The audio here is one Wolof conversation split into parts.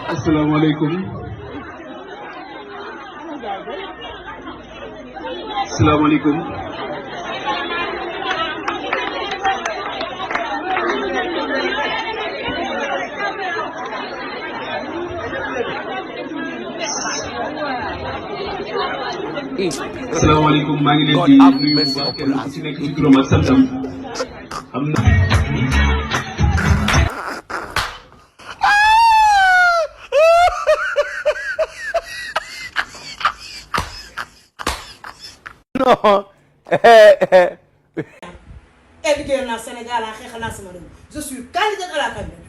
Assalamualaikum. Assalamualaikum. Assalamualaikum, maa ngi leen di nuyu bu baax kenn ku ci nekk ci turam ak santam. Am na non éduqué naa Sénégal a xeexal naa sama réew je suis candidat à la candidature.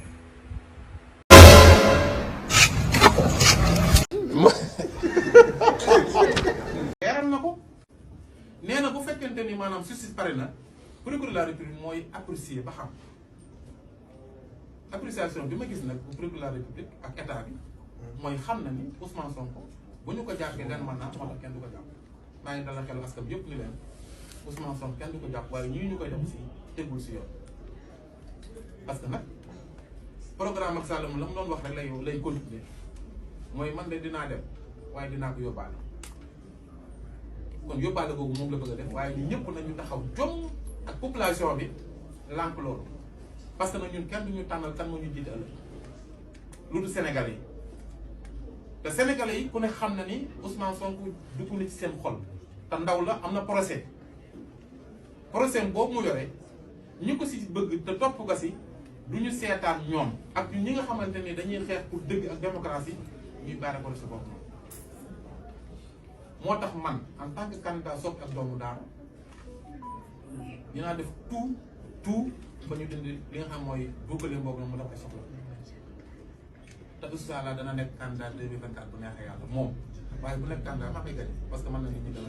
leeral na ko nee na bu fekkente ni maanaam justice pare na procureur de la république mooy apprécier ba xam appréciation bi ma gis nag bu procureur de la république ak état bi mooy xam na ni Ousmane Sonko bu ñu ko jàppee den mën naa moo tax kenn du ko jàpp maa ngi dalal xelu askan yëpp ni leen Ousmane Sonko kenn du ko jàpp waaye ñii ñu koy def si tegul si yoon parce que nag programme ak Sall la mu doon wax rek lay continuer mooy man de dinaa dem waaye dinaa ko yóbbaale kon yóbbaale googu moom la bëgg a def waaye ñu ñëpp nañu taxaw jom ak population bi lànk loolu parce que nag ñun kenn duñu tànnal kan moo ñu jiite ëllëg lu du Sénégalais yi te Sénégalais yi ku ne xam na ni Ousmane Sonko dugg na ci seen xol te ndaw la am na procès boobu mu yore ñi ko si bëgg te topp ko si du ñu seetaan ñoom ak ñi nga xamante ni dañuy xeex pour dëgg ak démocratie ñuy baare procès boobu moo tax man en tant que candidat Soppi ak doomu Daara dinaa def tout ba ñu dindi li nga xam mooy buugalee mboobu mu def ay soxla te incha allah dana nekk candidat 2024 bu neexee yàlla moom waaye bu nekk candidat maa koy gagné parce que man na nit ñi gën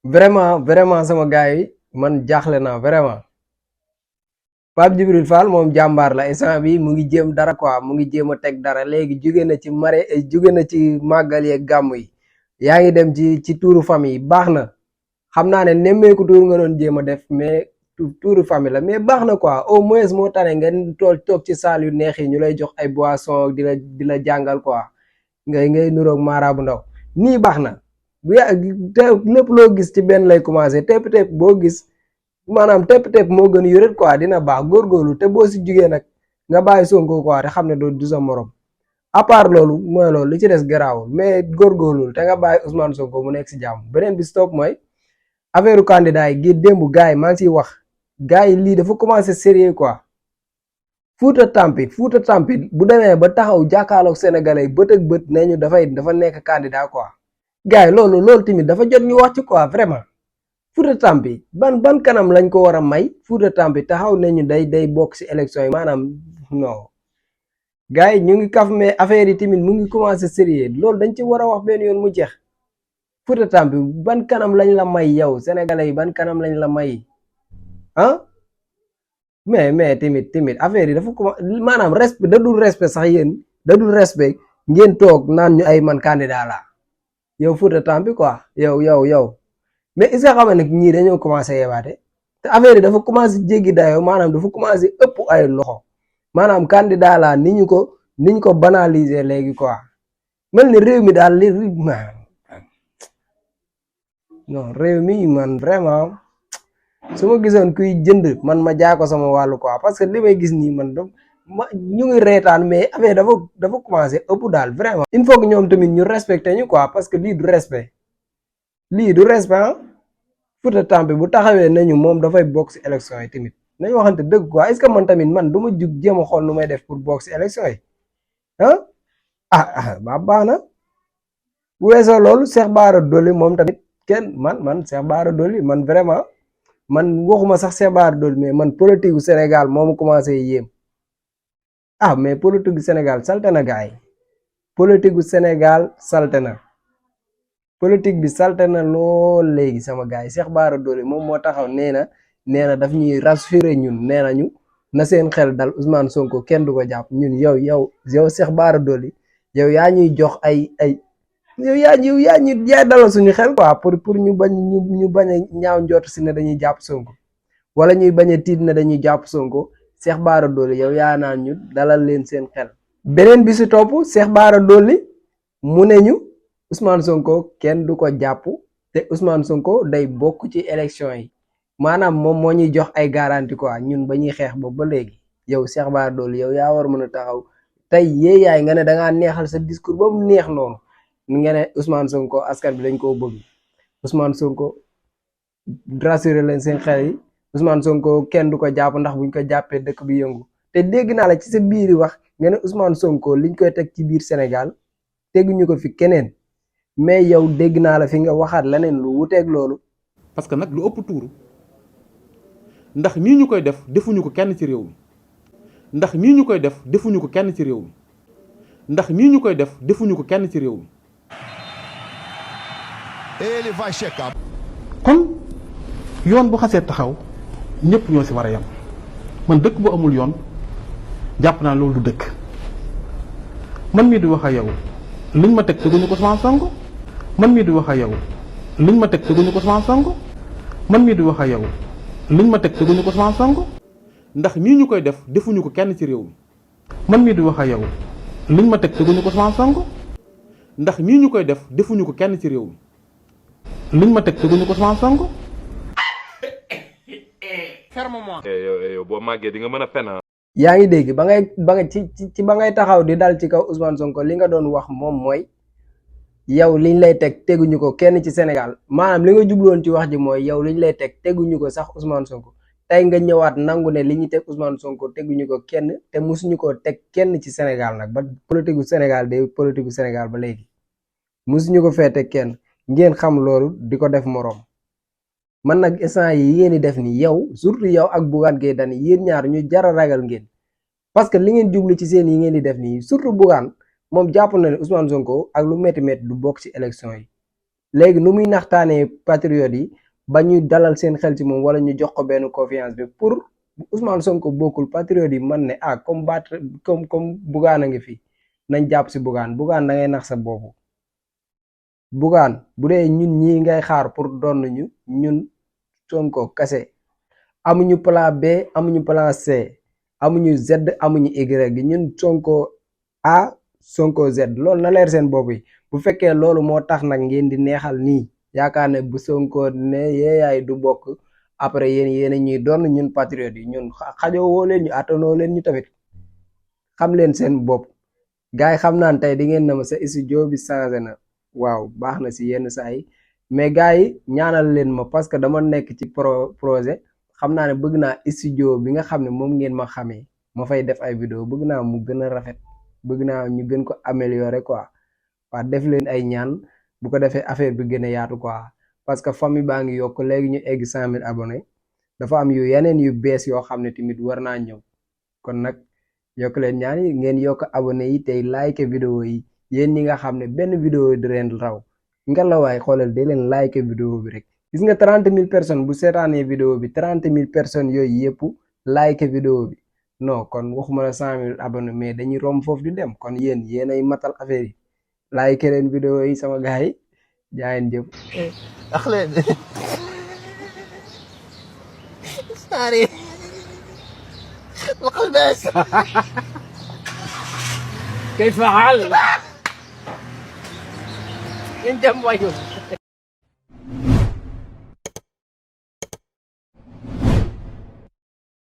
vraiment sama gars yi man jaaxle naa vraiment Pape Djibril Fall moom jàmbaar la instant bi mu ngi jéem dara quoi mu ngi jéem a teg dara léegi jóge na ci màggal yeeg gàmm yi yaa ngi dem ci tuuru famille baax na xam naa ne nemmeeku tuur nga doon jéem a def mais tuuru famille la mais baax na quoi au moins moo tane ngeen toog ci saal yu neex yi ñu lay jox ay boisson di la jàngal quoi ngay nuroog Mara bu ndaw nii baax na bu te lépp loo gis ci benn lay commencé tepp boo gis maanaam tepp moo gën yuret quoi dina baax góorgóorlu te boo si jugee nag nga bàyyi Sonko quoi te xam ne du sa morom à part loolu mooy loolu li ci des garaawul mais góorgóorlu te nga bàyyi Ousmane Sonko mu nekk si jàmm beneen bi stop mooy affaire candidat yi gi démb gars yi maa ngi siy wax gars yi lii dafa commencé sérieux quoi Fouta Tampi bu demee ba taxaw jàkkaarloog sénégalais yi bët ak bët ne ñu dafa nekk candidat quoi gars yi loolu tamit dafa jot ñu wax ci quoi vraiment Fouta Tampi ban kanam lañ ko war a may Fouta Tampi taxaw ne ñu day bokk si élection yi maanaam non gars yi ñu ngi kaf mais affaire yi tamit mu ngi commencé sérieux loolu dañ ci war a wax benn yoon mu jeex Fouta Tampi ban kanam lañ la may yow sénégalais yi ban kanam lañ la may ah mais tamit affaire yi dafa commencé maanaam respect da dul respect sax yéen da dul respect ngeen toog naan ñu ay man candidat la yow Fouta Tampi quoi yow mais est-ce que xam ne ñii dañoo commencé yebaate te affaire yi dafa commencé jéggi dayoo maanaam dafa commencé ëpp ay loxo maanaam candidat la ni ñu ko banaliser léegi quoi mel ni réew mi daal non réew mi man vraiment su ma gisoon kuy jënd man ma jaay ko sama wàllu quoi parce que li may gis nii man ñu ngi reetaan mais affaire dafa commencé ëpp daal vraiment. il faut que ñoom tamit ñu respecté ñu quoi parce que lii du respect ah Fouta Tampi bu taxawee nañu moom dafay bokk si élection yi tamit nañu waxante dëgg quoi est-ce que man tamit man du ma jug jéem a xool nu may def pour bokk si élection yi baax na bu weesoo loolu Cheikh Bara Dolly moom tamit kenn man Cheikh Bara Dolly man vraiment man waxuma sax Cheikh Bara Dolly mais man politique gu Sénégal moomu commencé yéem mais politique gu Sénégal salte na gars yi politique gu Sénégal salte na politique bi salte na lool léegi sama gars yi Cheikh Bara Dolly moom moo taxaw nee na daf ñuy rassurer ñun nee nañu na seen xel dal Ousmane Sonko kenn du ko jàpp ñun yow Cheikh Bara Dolly yow yaa ñuy jox yow yaa dalal suñu xel quoi pour ñu bañ a ñaaw njort si ne dañuy jàpp Sonko wala ñuy bañ a tiit ne dañuy jàpp Sonko Cheikh Bara Dolly yow yaa naan ñu dalal leen seen xel. beneen bi si topp Cheikh Bara Dolly mu ne ñu Ousmane Sonko kenn du ko jàpp te Ousmane Sonko day bokk ci élection yi maanaam moom moo ñuy jox ay garantie quoi ñun ba ñuy xeex boobu ba léegi yow Cheikh Bara Dolly yow yaa war mën a taxaw tey yaay nga ne da ngaa neexal sa discours ba mu neex noonu nga ne Ousmane Sonko askan bi dañ koo bëgg Ousmane Sonko rassuré leen seen xel yi Ousmane Sonko kenn du ko jàpp ndax buñ ko jàppee dëkk bi yëngu te dégg naa la ci sa biir wax nga ne Ousmane Sonko liñ koy teg ci biir Sénégal teguñu ko fi keneen mais yow dégg naa la fi nga waxaat leneen lu wuteeg loolu. parce que nag lu ëpp tuuru ndax nii ñu koy def defuñu ko kenn ci réew mi ndax nii ñu koy def defuñu ko kenn ci réew mi ndax nii ñu koy def defuñu ko kenn ci réew mi. Ele vai checar. kon yoon bu xasee taxaw ñëpp ñoo ci war a yem man dëkk bu amul yoon jàpp naa loolu du dëkk man mii di wax ak yow liñ ma teg teguñu ko Ousmane Sonko man mii di wax ak yow liñ ma teg teguñu ko Ousmane Sonko man mii di wax ak yow liñ ma teg teguñu ko Ousmane Sonko ndax nii ñu koy def defuñu ko kenn ci réew mi man mii di wax ak yow liñ ma teg teguñu ko Ousmane Sonko ndax nii ñu koy def defuñu ko kenn ci réew mi liñ ma teg teguñu ko Ousmane Sonko. fermement. yow boo màggee di nga mën a fen. yaa ngi dégg ba ngay taxaw di dal ci kaw Ousmane Sonko li nga doon wax moom mooy yow liñ lay teg teguñu ko kenn ci Sénégal maanaam li nga jubloon ci wax ji mooy yow liñ lay teg teguñu ko sax Ousmane Sonko tey nga ñëwaat nangu ne li ñu teg Ousmane Sonko teguñu ko kenn te musuñu ko teg kenn ci Sénégal nag ba politique gu Sénégal de politique gu Sénégal ba léegi musuñu ko fee teg kenn ngeen xam loolu di ko def moroom man nag instant yi ngeen di def ni yow surtout yow ak Bougane Gueye Dany yéen ñaar ñu jara ragal ngeen parce que li ngeen jublu ci seen yi ngeen di def nii surtout Bougane moom jàpp na ne Ousmane Sonko ak lu métti métti du bokk ci élection yi léegi nu muy naxtaanee patriotes yi ba ñu dalal seen xel ci moom wala ñu jox ko benn confiance bi pour Ousmane Sonko bokkul patriotes yi man ne comme Bougane a ngi fi nañ jàpp si Bougane da ngay nax sa boobu Bougane bu dee ñun ñii ngay xaar pour doon ñu ñun Sonko kase amuñu plan B amuñu plan C amuñu Z amuñu Y ñun Sonko A Sonko Z loolu na leer seen bopp yi bu fekkee loolu moo tax nag ngeen di neexal nii yaakaar ne bu Sonko ne yeeyaay du bokk après yéen ñuy doon ñun patriotes yi ñun xajoo woo leen ñu attanoo leen ñu tamit xam leen seen bopp gars yi xam naan tey di ngeen na ma sa studio bi changé na waaw baax na si yenn saa yi mais gars yi ñaanal leen ma parce que dama nekk ci projet xam naa ne bëgg naa studio bi nga xam ne moom ngeen ma xamee ma fay def ay vidéo bëgg naa mu gën a rafet bëgg naa ñu gën ko améliorer quoi waa def leen ay ñaan bu ko defee affaire bi gën a yaatu quoi parce que famille baa ngi yokk léegi ñu egg 100 000 abonnés dafa am yeneen yu bees yoo xam ne tamit war naa ñëw kon nag yokk leen ñaan yi ngeen yokk abonnés yi tey like vidéo yi yéen ñi nga xam ne benn vidéo di leen raw nga la waay xoolal de leen like vidéo bi rek gis nga 30 000 personnes bu seetaanee vidéo bi 30 000 personnes yooyu yëpp like vidéo bi non kon waxuma la 100 000 abonnés mais dañuy romb foofu di dem kon yéen ay matal affaire yi like leen vidéo yi sama gars yi jaayeen jëf أخلين ساري القلبس كيف حال انت موجود